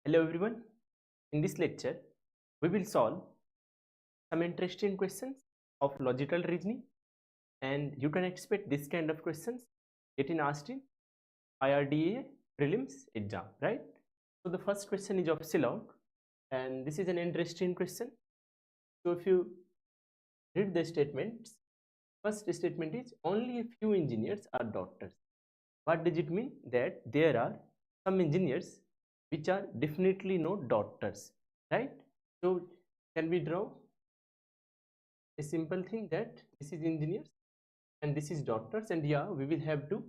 Hello everyone. In this lecture, we will solve some interesting questions of logical reasoning, and you can expect this kind of questions getting asked in IRDAI prelims exam, right? So the first question is of Sylog, and this is an interesting question. So if you read the statements, first statement is only a few engineers are doctors. What does it mean? That there are some engineers which are definitely not doctors, right? So can we draw a simple thing that this is engineers and this is doctors, and yeah, we will have to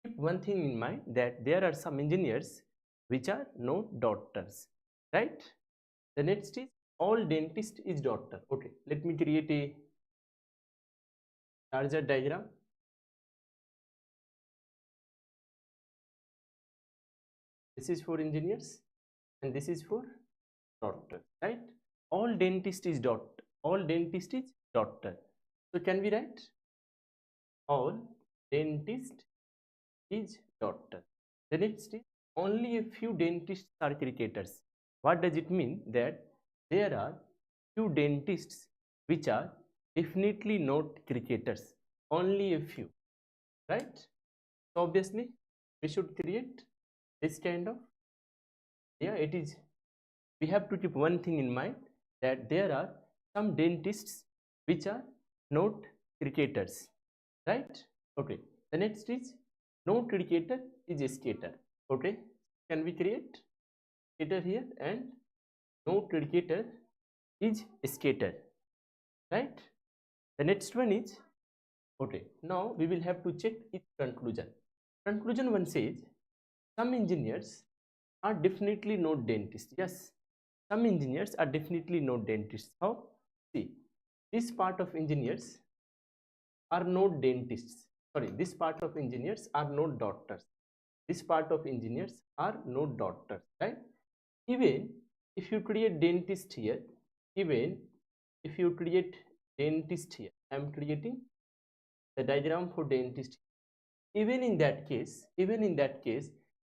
keep one thing in mind, that there are some engineers which are not doctors, right? The next is all dentist is doctor. Okay, let me create a larger diagram. This is for engineers and this is for doctor, right? All dentist is doctor, all dentist is doctor. So can we write all dentist is doctor? The next is only a few dentists are cricketers. What does it mean? That there are few dentists which are definitely not cricketers, only a few, right? So obviously we should create this kind of, yeah, it is, we have to keep one thing in mind, that there are some dentists which are not cricketers, right? Okay, the next is no cricketer is a skater. Okay, can we create skater here? And no cricketer is a skater, right? The next one is, okay, now we will have to check its conclusion. Conclusion one says some engineers are definitely not dentists. Yes, some engineers are definitely not dentists. How? See, this part of engineers are not dentists. Sorry, this part of engineers are not doctors. This part of engineers are not doctors, right? Even if you create dentist here, even if you create dentist here, I am creating the diagram for dentist. Even in that case,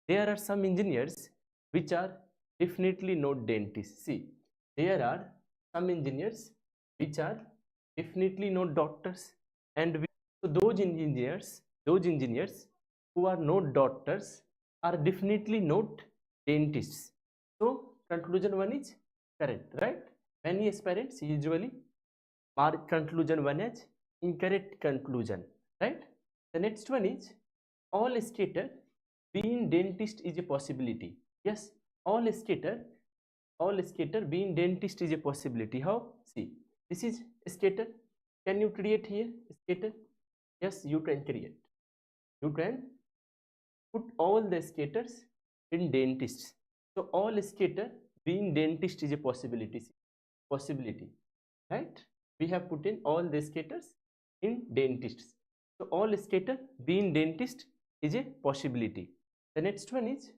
there are some engineers which are definitely not dentists. See, there are some engineers which are definitely not doctors, and so those engineers who are not doctors are definitely not dentists. So conclusion one is correct, right? Many aspirants usually mark conclusion one as incorrect conclusion, right? The next one is all skater being dentist is a possibility. Yes, all skater being dentist is a possibility. How? See, this is skater. Can you create here skater? Yes, you can create. You can put all the skaters in dentists. So all skater being dentist is a possibility. Possibility, right? We have put in all the skaters in dentists. So all skater being dentist is a possibility. The next one is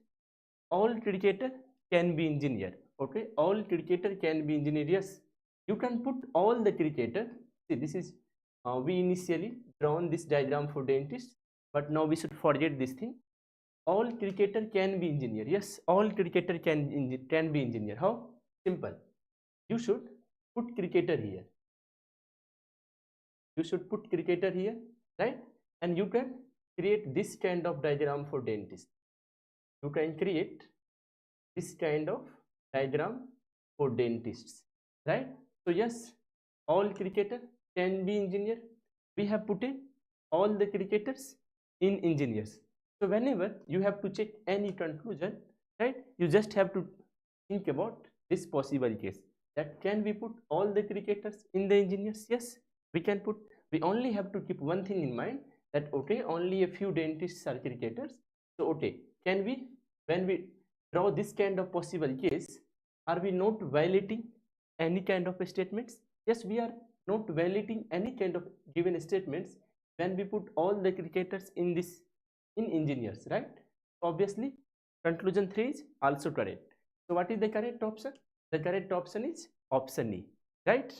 all cricketer can be engineer. Okay, all cricketer can be engineer. Yes, you can put all the cricketer. See, this is we initially drawn this diagram for dentist, but now we should forget this thing. All cricketer can be engineer. Yes, all cricketer can be engineer. How? Simple. You should put cricketer here. You should put cricketer here, right? And you can create this kind of diagram for dentist. You can create this kind of diagram for dentists, right? So yes, all cricketer can be engineer. We have put in all the cricketers in engineers. So whenever you have to check any conclusion, right, you just have to think about this possible case, that can we put all the cricketers in the engineers? Yes, we can put. We only have to keep one thing in mind, that okay, only a few dentists are cricketers. So okay, can we, when we draw this kind of possible case, are we not violating any kind of statements? Yes, we are not violating any kind of given statements when we put all the cricketers in this, in engineers, right? Obviously conclusion 3 is also correct. So what is the correct option? The correct option is option E, right?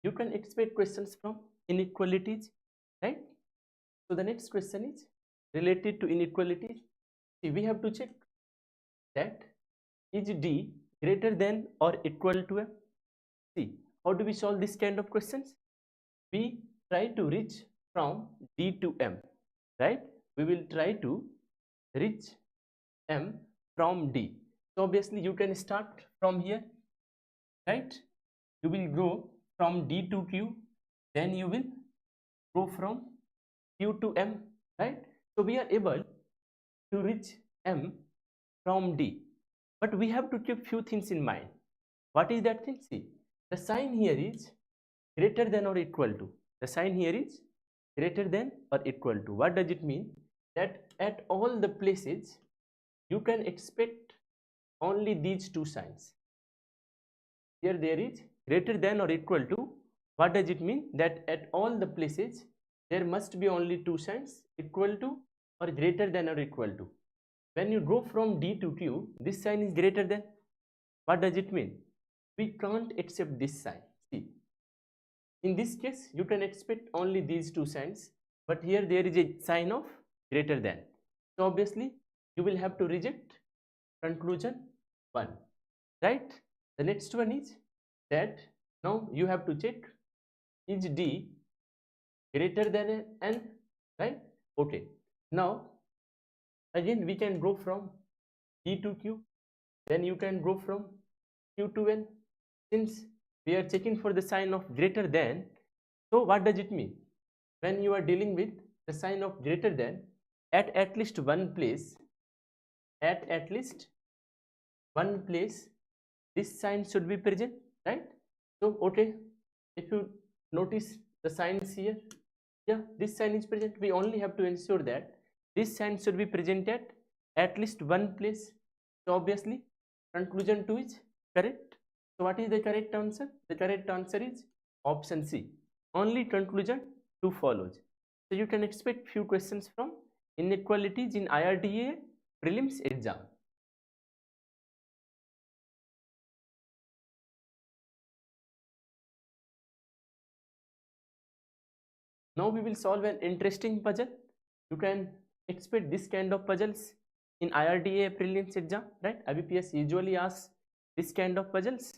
You can expect questions from inequalities, right? So the next question is related to inequality? See, we have to check that is D greater than or equal to M? See, how do we solve this kind of questions? We try to reach from D to M, right? We will try to reach M from D. So obviously you can start from here, right? You will go from D to Q, then you will go from Q to M, right? So we are able to reach M from D, but we have to keep few things in mind. What is that thing? See, the sign here is greater than or equal to. The sign here is greater than or equal to. What does it mean? That at all the places you can expect only these two signs. Here there is greater than or equal to. What does it mean? That at all the places there must be only two signs, equal to or greater than or equal to. When you go from D to Q, this sign is greater than. What does it mean? We can't accept this sign. See, in this case you can expect only these two signs, but here there is a sign of greater than. So obviously you will have to reject conclusion 1, right? The next one is that now you have to check, is D greater than N, right? Okay, now again we can go from D to Q, then you can go from Q to N. Since we are checking for the sign of greater than, so what does it mean? When you are dealing with the sign of greater than, at least one place, at least one place this sign should be present, right? So okay, if you notice the signs here, yeah, this sign is present. We only have to ensure that this sign should be present at least one place. So obviously conclusion 2 is correct. So what is the correct answer? The correct answer is option C. Only conclusion 2 follows. So you can expect few questions from inequalities in IRDAI prelims exam. Now we will solve an interesting puzzle. You can expect this kind of puzzles in IRDAI prelims exam, right? IBPS usually asks this kind of puzzles.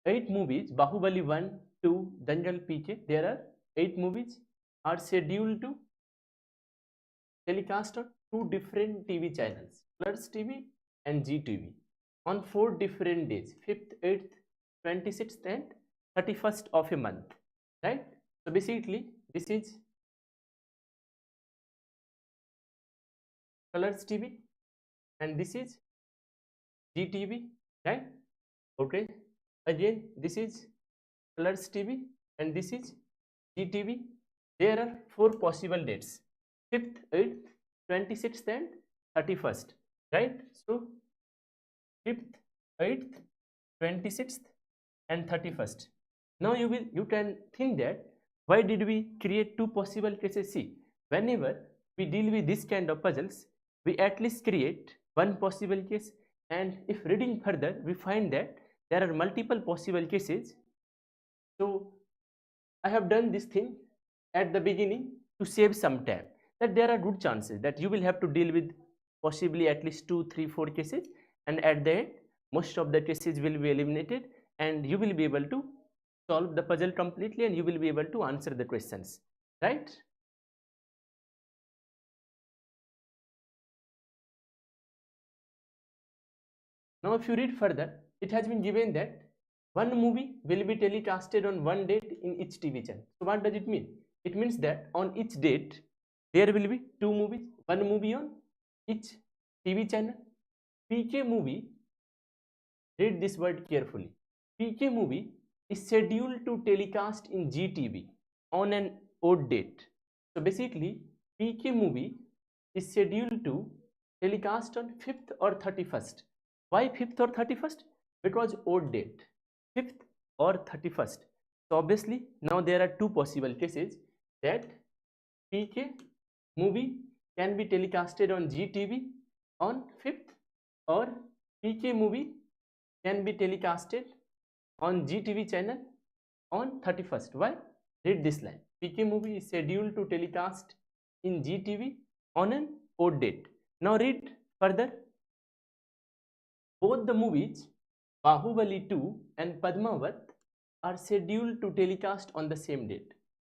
8 movies, Bahubali 1, 2, Dangal, PK. There are 8 movies are scheduled to telecast on 2 different TV channels, Colors TV and GTV, on 4 different days, 5th, 8th, 26th and 31st of a month, right? So basically this is Colors TV and this is GTV, right? Okay, again this is Colors TV and this is GTV. There are 4 possible dates, 5th, 8th, 26th and 31st, right? So 5th, 8th, 26th and 31st. Now you can think that why did we create 2 possible cases? See, whenever we deal with this kind of puzzles, we at least create 1 possible case, and if reading further we find that there are multiple possible cases. So I have done this thing at the beginning to save some time, that there are good chances that you will have to deal with possibly at least 2, 3, 4 cases, and at the end most of the cases will be eliminated and you will be able to solve the puzzle completely and you will be able to answer the questions, right? Now if you read further, it has been given that one movie will be telecasted on one date in each TV channel. So what does it mean? It means that on each date there will be 2 movies, one movie on each TV channel. PK movie, read this word carefully. PK movie is scheduled to telecast in GTV on an odd date. So basically PK movie is scheduled to telecast on 5th or 31st. Why 5th or 31st? Because odd date, 5th or 31st. So obviously now there are 2 possible cases, that PK movie can be telecasted on GTV on 5th, or PK movie can be telecasted on GTV channel on 31st. Why? Read this line. PK movie is scheduled to telecast in GTV on an odd date. Now read further. Both the movies Bahubali 2 and Padmavat are scheduled to telecast on the same date.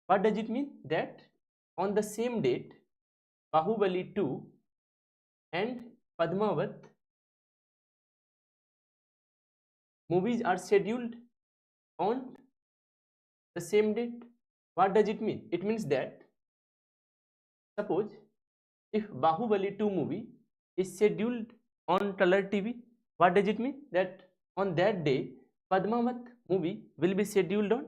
What does it mean? That on the same date, Bahubali 2 and Padmavat movies are scheduled on the same date. What does it mean? It means that suppose if Bahubali 2 movie is scheduled on color TV, what does it mean? That on that day Padmavat movie will be scheduled on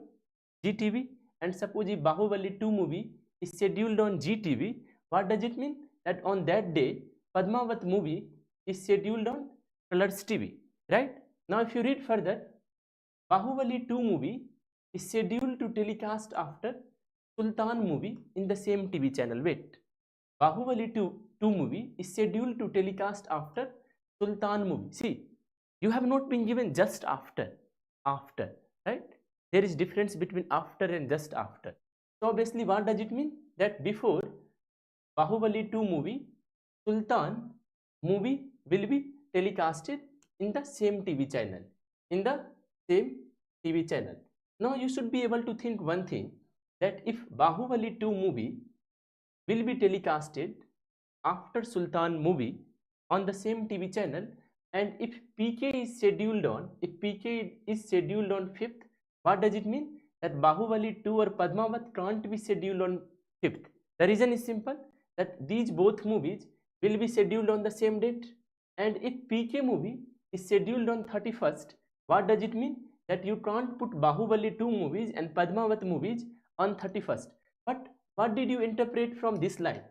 GTV, and suppose if Bahubali 2 movie is scheduled on GTV, what does it mean? That on that day Padmavat movie is scheduled on Colors TV, right? Now if you read further, Bahubali 2 movie is scheduled to telecast after Sultan movie in the same TV channel. Wait, Bahubali 2 movie is scheduled to telecast after Sultan movie. See, you have not been given just after, right? There is difference between after and just after. So obviously what does it mean? That before Bahubali 2 movie, Sultan movie will be telecasted in the same TV channel. Now you should be able to think one thing, that if Bahubali 2 movie will be telecasted after Sultan movie on the same TV channel, and if PK is scheduled on 5th, what does it mean? That Bahubali 2 or Padmavat can't be scheduled on 5th. The reason is simple, that these both movies will be scheduled on the same date, and if PK movie is scheduled on 31st, what does it mean? That you can't put Bahubali 2 movies and Padmavat movies on 31st. But what did you interpret from this line?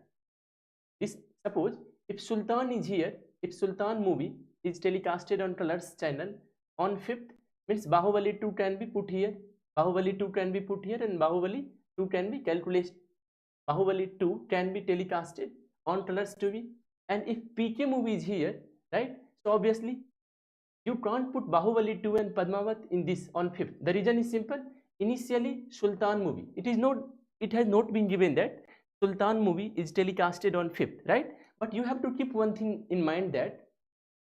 Suppose if Sultan is here, if Sultan movie is telecasted on Colors channel on 5th, means Bahubali 2 can be put here, Bahubali 2 can be put here, and Bahubali 2 can be calculated. Bahubali 2 can be telecasted on Colors TV, and if PK movie is here, right? So obviously you can't put Bahubali 2 and Padmavat in this on 5th. The reason is simple. Initially Sultan movie, it has not been given that Sultan movie is telecasted on 5th, right? But you have to keep one thing in mind, that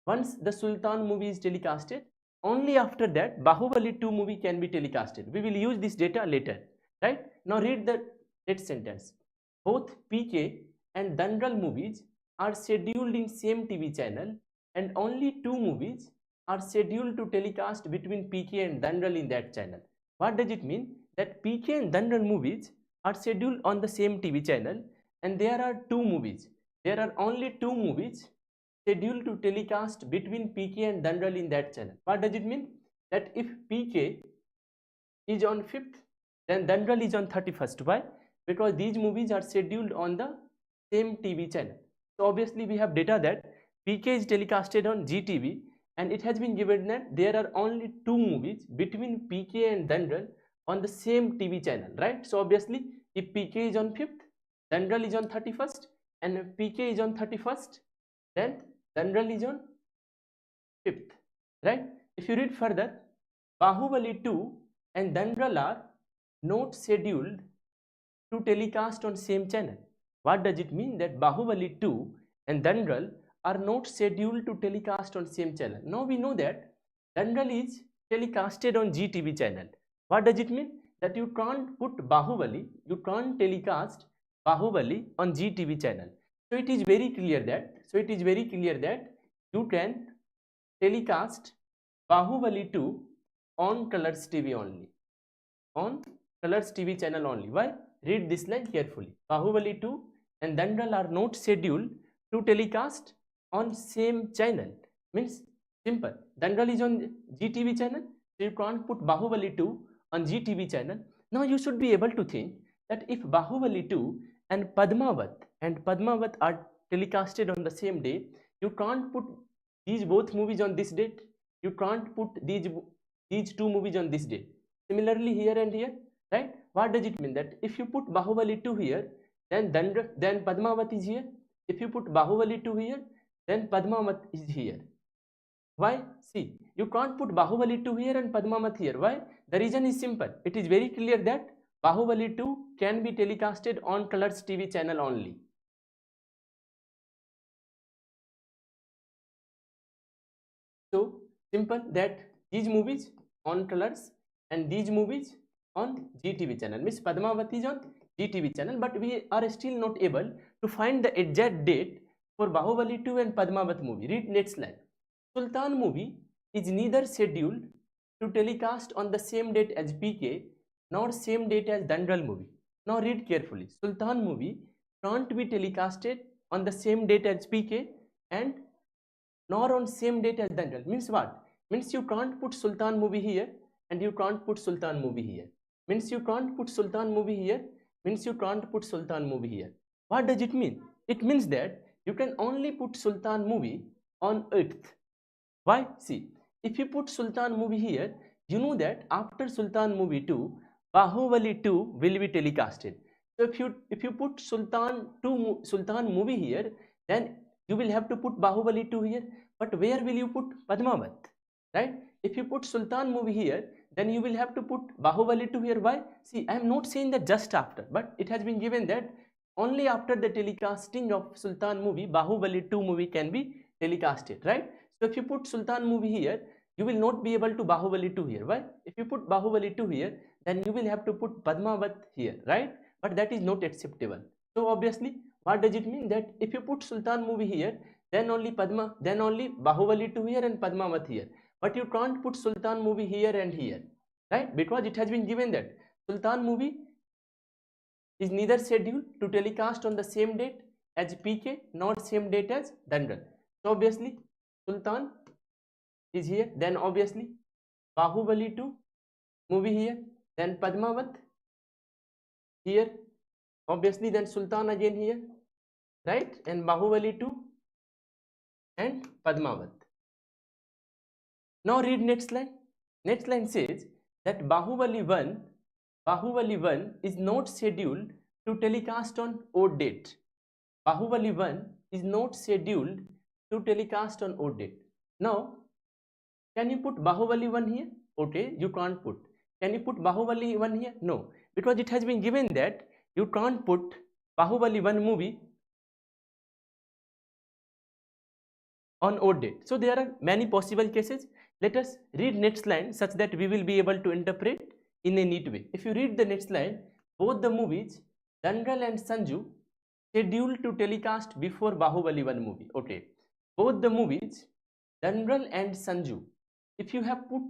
once the Sultan movie is telecasted, only after that Bahubali 2 movie can be telecasted. We will use this data later, right? Now read the next sentence. Both PK and Dandral movies are scheduled in same TV channel, and only 2 movies are scheduled to telecast between PK and Dandral in that channel. What does it mean? That PK and Dandral movies are scheduled on the same TV channel, and there are 2 movies. There are only 2 movies scheduled to telecast between PK and Dandral in that channel. What does it mean? That if PK is on 5th, then Dandral is on 31st. Why? Because these movies are scheduled on the same TV channel. So obviously we have data that PK is telecasted on GTV, and it has been given that there are only 2 movies between PK and Dandral on the same TV channel, right? So obviously if PK is on 5th, Dandral is on 31st, and if PK is on 31st, then Dandral is on 5th, right? If you read further, Bahubali 2 and Dandral are not scheduled to telecast on same channel. What does it mean? That Bahubali 2 and Dandral are not scheduled to telecast on same channel. Now we know that Dandral is telecasted on GTV channel. What does it mean? That you can't put Bahubali, you can't telecast Bahubali on GTV channel. So it is very clear that you can telecast Bahubali 2 on Colors TV only, on Colors TV channel only. Why? Read this line carefully. Bahubali 2 and Dandral are not scheduled to telecast on same channel. Means simple. Dandral is on GTV channel, so you can't put Bahubali 2 on GTV channel. Now you should be able to think that if Bahubali 2 and Padmavat are telecasted on the same day, you can't put these both movies on this date. You can't put these 2 movies on this date. Similarly here and here, right? What does it mean? That if you put Bahubali 2 here, then Padmavat is here. If you put Bahubali 2 here, then Padmavat is here. Why? See, you can't put Bahubali 2 here and Padmavat here. Why? The reason is simple. It is very clear that Bahubali 2 can be telecasted on Colors TV channel only. So simple that these movies on Colors and these movies on GTV channel, means Padmavati is on GTV channel, but we are still not able to find the exact date for Bahubali 2 and Padmavat movie. Read next line. Sultan movie is neither scheduled to telecast on the same date as PK nor same date as Dangal movie. Now read carefully. Sultan movie can't be telecasted on the same date as PK and nor on same date as Dangal. Means what? Means you can't put Sultan movie here and you can't put Sultan movie here. Means you can't put Sultan movie here. Means you can't put Sultan movie here. What does it mean? It means that you can only put Sultan movie on 8th. Why? See, if you put Sultan movie here, you know that after Sultan movie 2, Bahubali 2 will be telecasted. So if you put Sultan movie here, then you will have to put Bahubali 2 here. But where will you put Padmavat? Right? If you put Sultan movie here, then you will have to put Bahubali 2 here. Why? See, I am not saying that just after, but it has been given that only after the telecasting of Sultan movie, Bahubali 2 movie can be telecasted, right? So if you put Sultan movie here, you will not be able to Bahubali 2 here. Why? If you put Bahubali 2 here, then you will have to put Padmavat here, right? But that is not acceptable. So obviously, what does it mean? That if you put Sultan movie here, then only Bahubali 2 here and Padmavat here. But you can't put Sultan movie here and here, right? Because it has been given that Sultan movie is neither scheduled to telecast on the same date as PK nor same date as Dangal. So obviously Sultan is here, then obviously Bahubali 2 movie here, then Padmavat here, obviously then Sultan again here, right? And Bahubali 2 and Padmavat. Now read next line. Next line says that Bahubali 1 is not scheduled to telecast on odd date. Bahubali 1 is not scheduled to telecast on odd date. Now, can you put Bahubali 1 here? Okay, you can't put. Can you put Bahubali 1 here? No, because it has been given that you can't put Bahubali 1 movie on odd date. So there are many possible cases. Let us read next line such that we will be able to interpret in a neat way. If you read the next line, both the movies Dangal and Sanju scheduled to telecast before Bahubali 1 movie. Okay, both the movies Dangal and Sanju. If you have put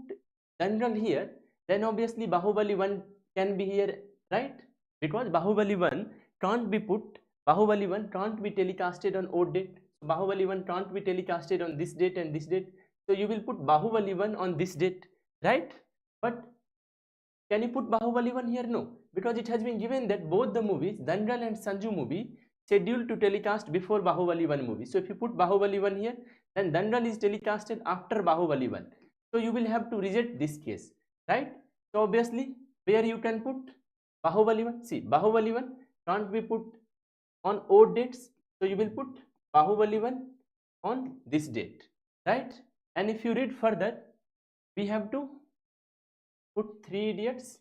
Dangal here, then obviously Bahubali 1 can be here, right? Because Bahubali 1 can't be put, Bahubali 1 can't be telecasted on odd date. So Bahubali 1 can't be telecasted on this date and this date. So you will put Bahubali 1 on this date, right? But can you put Bahubali 1 here? No, because it has been given that both the movies, Dangal and Sanju movie, scheduled to telecast before Bahubali 1 movie. So if you put Bahubali 1 here, then Dangal is telecasted after Bahubali 1. So you will have to reject this case, right? So obviously, where you can put Bahubali 1? See, Bahubali 1 can't be put on odd dates. So you will put Bahubali 1 on this date, right? And if you read further, we have to put 3 idiots,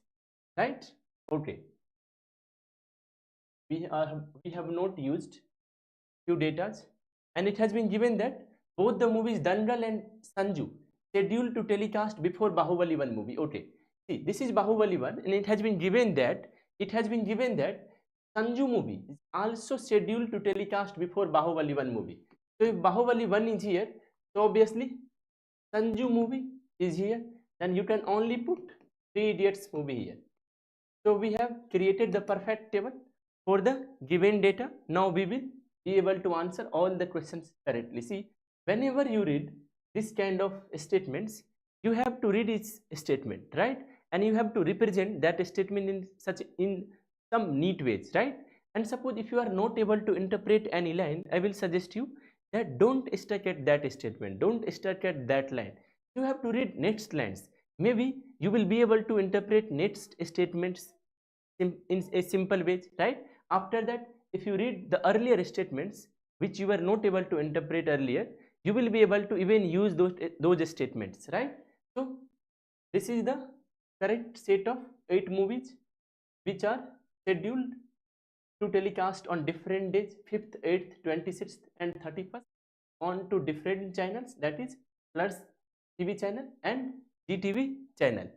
right? Okay, we have not used few datas, and it has been given that both the movies Dangal and Sanju scheduled to telecast before Bahubali 1 movie. Okay, see, this is Bahubali 1, and it has been given that Sanju movie is also scheduled to telecast before Bahubali 1 movie. So if Bahubali 1 is here, so obviously Sanju movie is here, then you can only put 3 idiots movie here. So we have created the perfect table for the given data. Now we will be able to answer all the questions correctly. See, whenever you read this kind of statements, you have to read its statement, right? And you have to represent that statement in some neat ways, right? And suppose if you are not able to interpret any line, I will suggest you that don't stuck at that statement, don't stuck at that line. You have to read next lines. Maybe you will be able to interpret next statements in a simple way, right? After that, if you read the earlier statements which you were not able to interpret earlier, you will be able to even use those statements, right? So this is the correct set of 8 movies which are scheduled to telecast on different days, 5th, 8th, 26th and 31st on to different channels, that is Plus TV channel and GTV channel.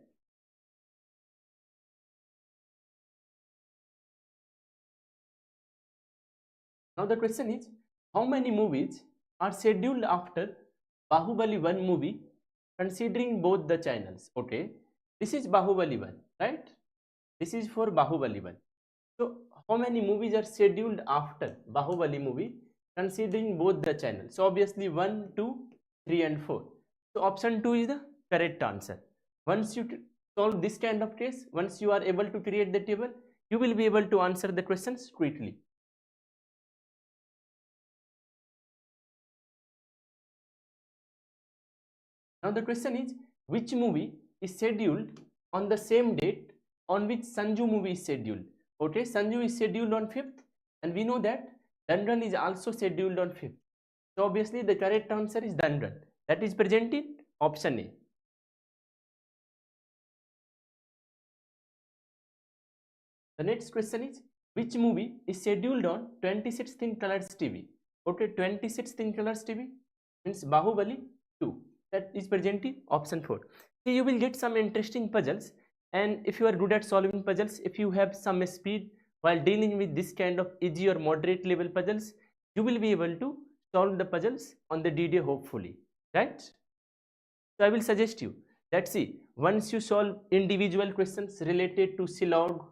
Now the question is, how many movies are scheduled after Bahubali 1 movie considering both the channels? Okay, this is Bahubali 1, right? This is for Bahubali 1. So how many movies are scheduled after Bahubali movie considering both the channels? So obviously 1, 2, 3 and 4. So option 2 is the correct answer. Once you solve this kind of case, once you are able to create the table, you will be able to answer the questions quickly. Now the question is, which movie is scheduled on the same date on which Sanju movie is scheduled? Okay, Sanju is scheduled on 5th and we know that Dandan is also scheduled on 5th. So obviously the correct answer is Dandan. That is present in option A. The next question is, which movie is scheduled on 26th in Colors TV? Okay, 26th in Colors TV means Bahubali 2. That is present in option 4. Here you will get some interesting puzzles, and if you are good at solving puzzles, if you have some speed while dealing with this kind of easy or moderate level puzzles, you will be able to solve the puzzles on the D-Day hopefully, right? So I will suggest you that, see, once you solve individual questions related to Sylog,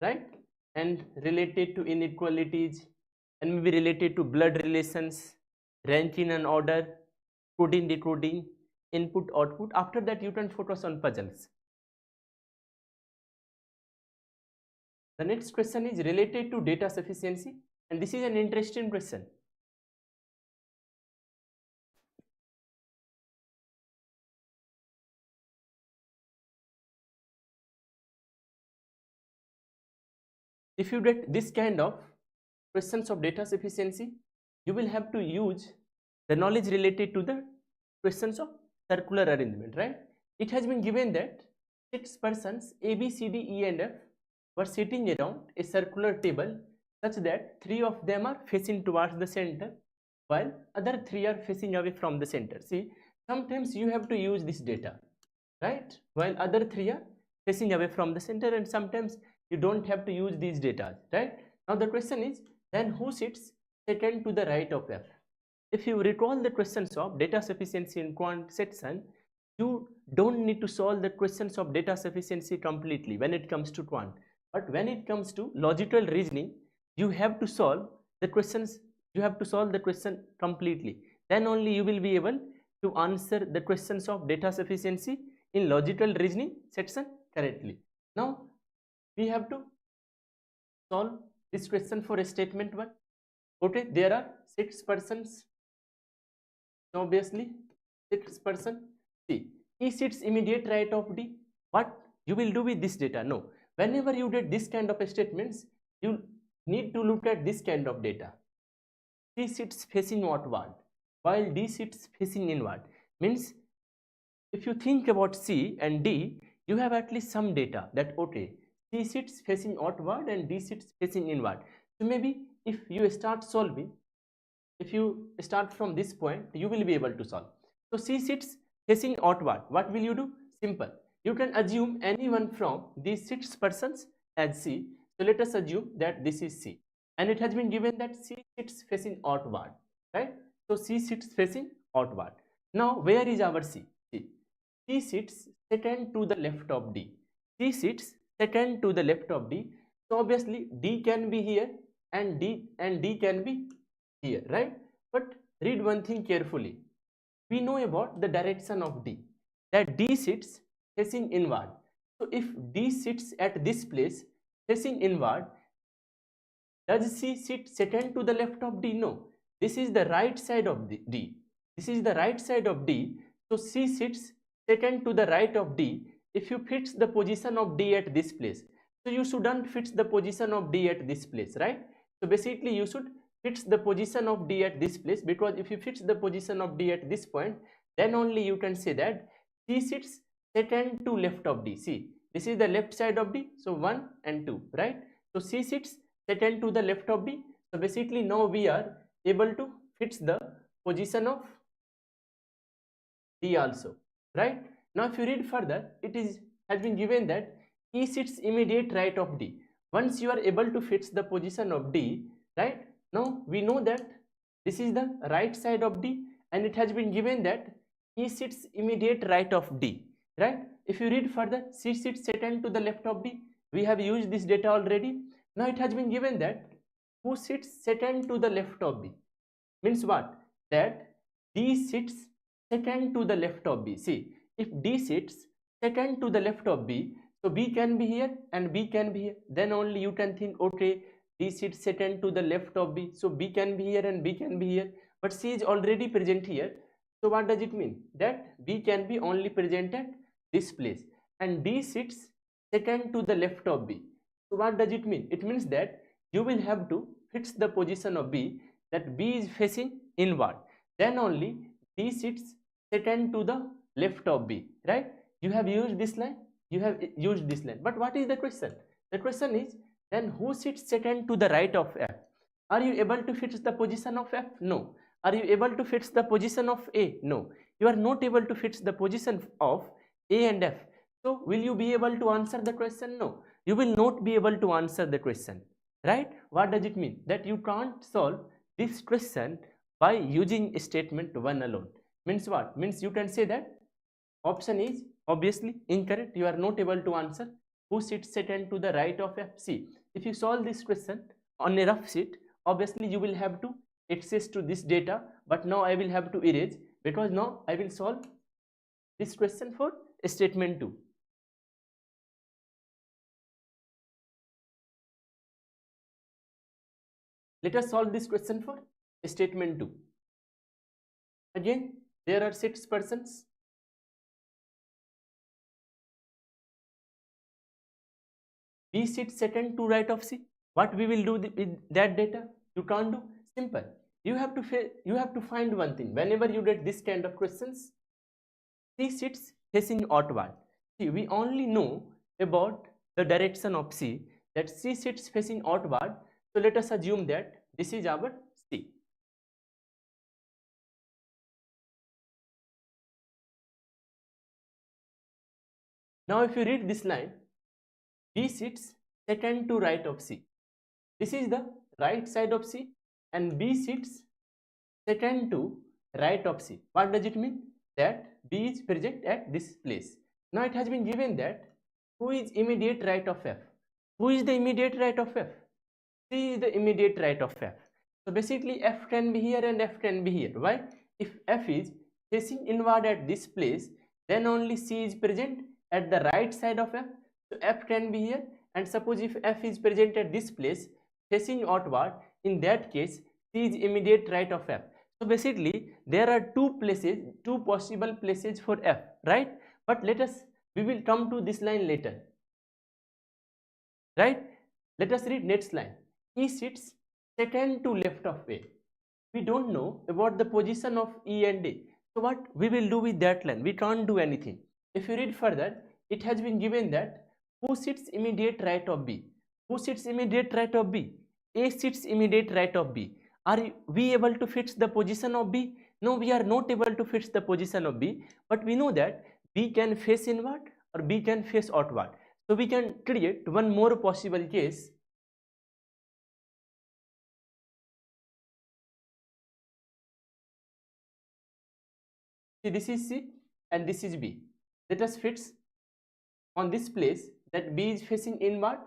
right, and related to inequalities, and maybe related to blood relations, ranking and order, coding, decoding, input, output, after that you can focus on puzzles. The next question is related to data sufficiency, and this is an interesting question. If you get this kind of questions of data sufficiency, you will have to use the knowledge related to the questions of circular arrangement, right? It has been given that 6 persons A, B, C, D, E and F were sitting around a circular table such that 3 of them are facing towards the center while other 3 are facing away from the center. See, sometimes you have to use this data, right, while other 3 are facing away from the center, and sometimes you don't have to use these data, right? Now the question is, then who sits second to the right of F? If you recall the questions of data sufficiency in quant section, you don't need to solve the questions of data sufficiency completely when it comes to quant, but when it comes to logical reasoning, you have to solve the questions, you have to solve the question completely. Then only you will be able to answer the questions of data sufficiency in logical reasoning section correctly. Now we have to solve this question for a statement 1. Okay, there are 6 persons. So obviously 6 person. See, E sits immediate right of D. What you will do with this data? No, whenever you get this kind of statements, you need to look at this kind of data. C sits facing outward while D sits facing inward. Means if you think about C and D, you have at least some data that, okay, C sits facing outward and D sits facing inward. So maybe if you start solving, if you start from this point, you will be able to solve. So C sits facing outward. What will you do? Simple. You can assume anyone from these 6 persons as C. So let us assume that this is C, and it has been given that C sits facing outward, right? So C sits facing outward. Now where is our C? C sits second to the left of D. C sits second to the left of D. So obviously D can be here and D can be here, right? But read one thing carefully. We know about the direction of D, that D sits facing inward. So if D sits at this place facing inward, does C sit second to the left of D? No. This is the right side of D. This is the right side of D. So C sits second to the right of D if you fix the position of D at this place. So you shouldn't fix the position of D at this place, right? So basically you should fix the position of D at this place, because if you fix the position of D at this point, then only you can say that C sits second to left of D. See, this is the left side of D, so 1 and 2, right? So C sits second to the left of B. So basically now we are able to fix the position of D also, right? Now if you read further, it is has been given that E sits immediate right of D. Once you are able to fix the position of D, right? Now we know that this is the right side of D, and it has been given that E sits immediate right of D, right? If you read further, C sits second to the left of D. We have used this data already. Now it has been given that who sits second to the left of B. Means what? That D sits second to the left of B. See, if D sits second to the left of B, so B can be here and B can be here. Then only you can think, okay, D sits second to the left of B, so B can be here and B can be here. But C is already present here. So what does it mean? That B can be only present at this place, and D sits second to the left of B. So what does it mean? It means that you will have to fix the position of B, that B is facing inward. Then only D sits second to the left of B, right? You have used this line, you have used this line. But what is the question? The question is, then who sits second to the right of F? Are you able to fix the position of F? No. Are you able to fix the position of A? No. You are not able to fix the position of A and F. So will you be able to answer the question? No. You will not be able to answer the question, right? What does it mean? That you can't solve this question by using statement 1 alone. Means what? Means you can say that option is obviously incorrect. You are not able to answer who sits second to the right of F. See, if you solve this question on a rough sheet, obviously you will have to access to this data, but now I will have to erase, because now I will solve this question for statement 2. Let us solve this question for statement 2. Again, there are 6 persons. B sits second to right of C. What we will do with that data? You can't do. Simple. You have to find one thing. Whenever you get this kind of questions, C sits facing outward. See, we only know about the direction of C, that C sits facing outward. So let us assume that this is our C. Now if you read this line, B sits second to right of C. This is the right side of C, and B sits second to right of C. What does it mean? That B is present at this place. Now it has been given that who is immediate right of F? Who is the immediate right of F? C is the immediate right of F. So basically F can be here and F can be here. Why? If F is facing inward at this place, then only C is present at the right side of F. So F can be here, and suppose if F is present at this place facing outward, in that case C is immediate right of F. So basically there are two possible places for F, right? But we will come to this line later, right? Let us read next line. E sits second to left of A. We don't know about the position of E and A. So what we will do with that line? We can't do anything. If you read further, it has been given that who sits immediate right of B? Who sits immediate right of B? A sits immediate right of B. Are we able to fix the position of B? No, we are not able to fix the position of B, but we know that B can face inward or B can face outward. So we can create one more possible case. See, this is C and this is B. Let us fix on this place that B is facing inward,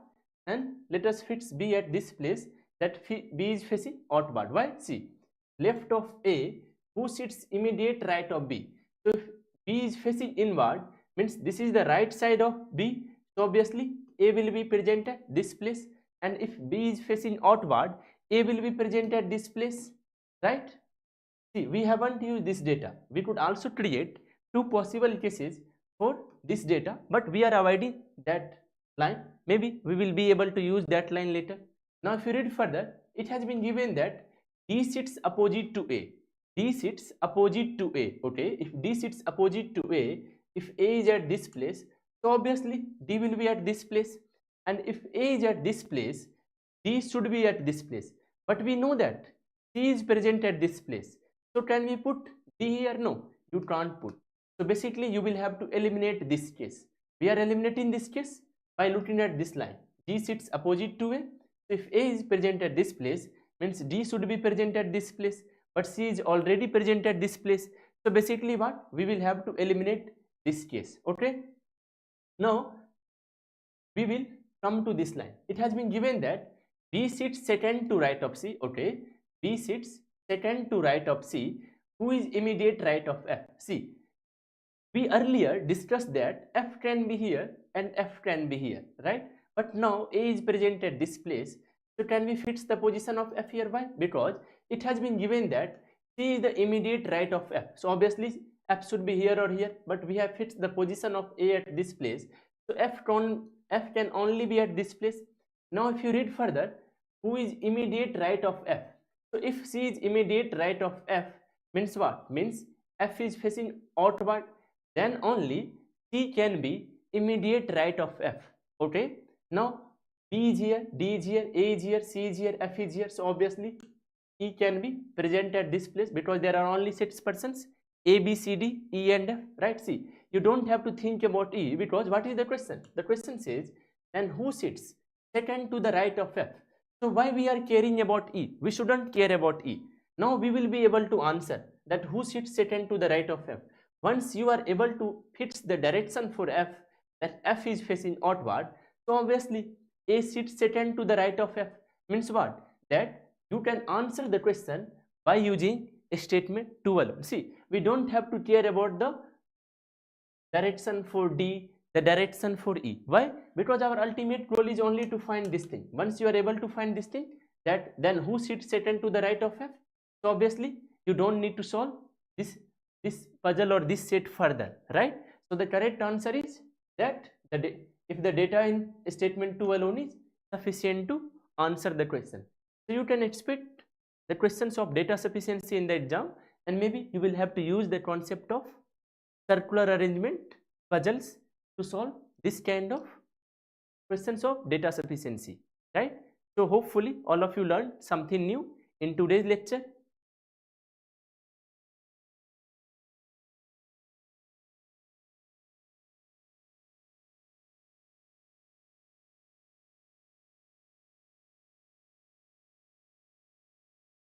and let us fix B at this place that B is facing outward. Why? See, left of A, who sits immediate right of B. So if B is facing inward, means this is the right side of B. So obviously A will be present at this place, and if B is facing outward, A will be present at this place, right? See, we haven't used this data. We could also create two possible cases for this data, but we are avoiding that line. Maybe we will be able to use that line later. Now if you read further, it has been given that D sits opposite to A. D sits opposite to A. Okay, if D sits opposite to A, if A is at this place, So obviously D will be at this place, and if A is at this place, D should be at this place. But we know that C is present at this place. So can we put D here? No, you can't put. So basically you will have to eliminate this case. We are eliminating this case by looking at this line. D sits opposite to A. So if A is present at this place, means D should be present at this place, but C is already present at this place. So basically what? We will have to eliminate this case. Okay. Now we will come to this line. It has been given that B sits second to right of C. Okay. B sits second to right of C. Who is immediate right of F? See, we earlier discussed that F can be here and F can be here, right? But now A is present at this place. So can we fix the position of F here? Why? Because it has been given that C is the immediate right of F. So obviously F should be here or here, but we have fixed the position of A at this place. So F can only be at this place. Now if you read further, who is immediate right of F? So if C is immediate right of F, means what? Means F is facing outward, then only C can be immediate right of F. Okay. Now B is here, D is here, A is here, C is here, F is here. So obviously E can be present at this place because there are only 6 persons, A, B, C, D, E and F, right? See, you don't have to think about E because what is the question? The question says, then who sits second to the right of F? So why we are caring about E? We shouldn't care about E. Now we will be able to answer that who sits second to the right of F. Once you are able to fix the direction for F, that F is facing outward, so obviously A sits second to the right of F. Means what? That you can answer the question by using statement 2 alone. See, we don't have to care about the direction for D, the direction for E. Why? Because our ultimate goal is only to find this thing. Once you are able to find this thing, that then who sits second to the right of F? So obviously you don't need to solve this puzzle or this set further, right? So the correct answer is that if the data in statement 2 alone is sufficient to answer the question. So you can expect the questions of data sufficiency in the exam, and maybe you will have to use the concept of circular arrangement puzzles to solve this kind of questions of data sufficiency, right? So hopefully all of you learned something new in today's lecture.